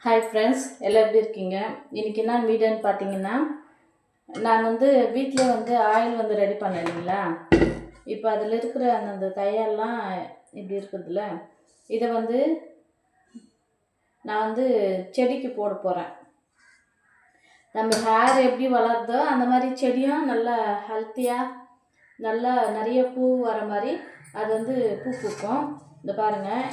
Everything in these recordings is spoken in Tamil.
ஹாய் ஃப்ரெண்ட்ஸ், எல்லாம் எப்படி இருக்கீங்க? இன்றைக்கி என்ன வீடியோன்னு பார்த்தீங்கன்னா, நான் வீட்டில் ஆயில் ரெடி பண்ணேன் இல்லைங்களா. இப்போ அதில் இருக்கிற அந்த தையெல்லாம் இப்படி இருக்குதுல்ல, இதை நான் செடிக்கு போட போகிறேன். நம்ம ஹேர் எப்படி வளருதோ அந்த மாதிரி செடியும் நல்லா ஹெல்த்தியாக நல்லா நிறைய பூ வர மாதிரி அது பூ பூக்கும். இந்த பாருங்கள்,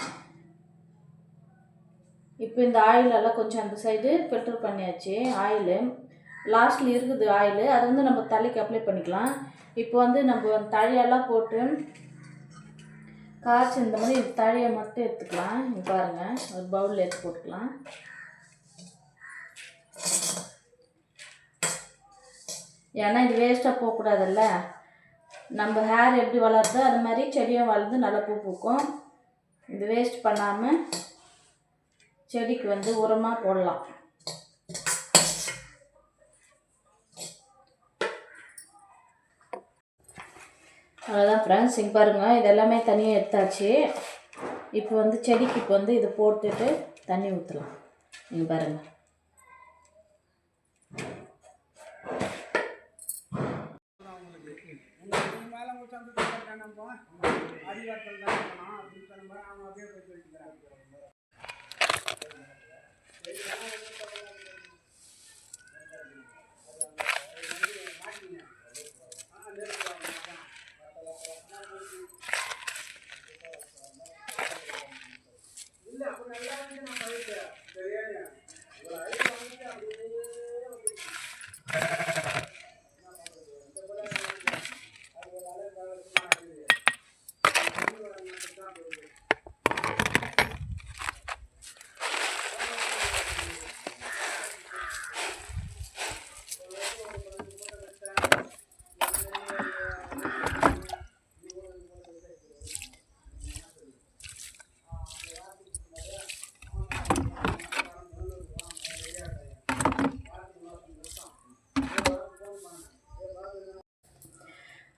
இப்போ இந்த ஆயிலெல்லாம் கொஞ்சம் அந்த சைடு ஃபில்டர் பண்ணியாச்சு. ஆயிலு லாஸ்ட்டில் இருக்குது ஆயிலு, அது நம்ம தலைக்கு அப்ளை பண்ணிக்கலாம். இப்போ நம்ம தழையெல்லாம் போட்டு காய்ச்சி இந்த மாதிரி தழையை மட்டும் எடுத்துக்கலாம். இங்கே பாருங்கள், ஒரு பவுலில் எடுத்து போட்டுக்கலாம். ஏன்னா இது வேஸ்ட்டாக போகக்கூடாதுல்ல. நம்ம ஹேர் எப்படி வளருதோ அது மாதிரி செடியும் வளர்ந்து நல்லா பூ பூக்கும். இது வேஸ்ட் பண்ணாமல் செடிக்கு உரமாக போடலாம். அவ்வளோதான் ஃப்ரெண்ட்ஸ், இங்கே பாருங்கள், இது எல்லாமே தனியாக எடுத்தாச்சு. இப்போ செடிக்கு இப்போ இது போட்டுட்டு தண்ணி ஊற்றலாம். இங்கே பாருங்கள்,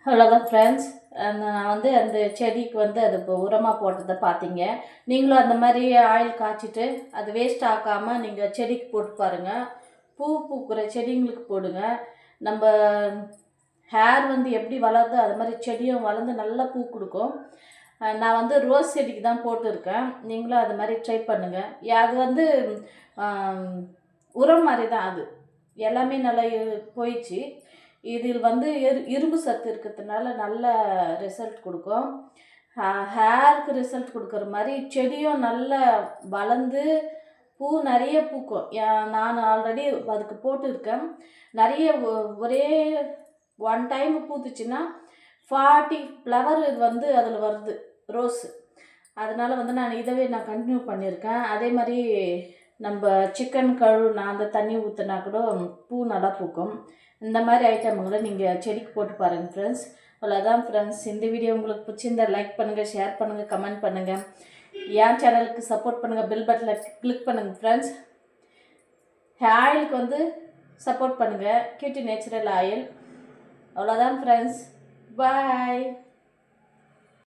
அவ்வளோதான் ஃப்ரெண்ட்ஸ். நான் அந்த செடிக்கு அது இப்போ உரமாக போட்டதை பார்த்தீங்க. நீங்களும் அந்த மாதிரி ஆயில் காய்ச்சிட்டு அது வேஸ்ட் ஆக்காமல் நீங்கள் செடிக்கு போட்டு பாருங்கள். பூ பூக்கிற செடிங்களுக்கு போடுங்க. நம்ம ஹேர் எப்படி வளருதோ அது மாதிரி செடியும் வளர்ந்து நல்லா பூ கொடுக்கும். நான் ரோஸ் செடிக்கு தான் போட்டிருக்கேன். நீங்களும் அது மாதிரி ட்ரை பண்ணுங்கள். அது உரம் மாதிரி தான். அது எல்லாமே நல்லா போயிடுச்சு. இதில் இரும்பு சத்து இருக்கிறதுனால நல்ல ரிசல்ட் கொடுக்கும். ஹேருக்கு ரிசல்ட் கொடுக்குற மாதிரி செடியும் நல்லா வளர்ந்து பூ நிறைய பூக்கும். நான் ஆல்ரெடி அதுக்கு போட்டிருக்கேன். நிறைய ஒரே ஒன் டைம் பூத்துச்சுன்னா 40 ஃப்ளவர் அதில் வருது, ரோஸு. அதனால் நான் நான் கண்டினியூ பண்ணியிருக்கேன். அதே மாதிரி நம்ம சிக்கன் நான் அந்த தண்ணி ஊற்றினா கூட பூ நல்லா பூக்கும். இந்த மாதிரி ஐட்டம்களை நீங்கள் செடிக்கு போட்டு பாருங்கள் ஃப்ரெண்ட்ஸ். அவ்வளோதான் ஃப்ரெண்ட்ஸ், இந்த வீடியோ உங்களுக்கு பிடிச்சிருந்தால் லைக் பண்ணுங்கள், ஷேர் பண்ணுங்கள், கமெண்ட் பண்ணுங்கள். என் சேனலுக்கு சப்போர்ட் பண்ணுங்கள், பெல் பட்டனில் கிளிக் பண்ணுங்கள் ஃப்ரெண்ட்ஸ். ஆயிலுக்கு சப்போர்ட் பண்ணுங்கள், கியூட்டி நேச்சுரல் ஆயில். அவ்வளோதான் ஃப்ரெண்ட்ஸ், பாய்.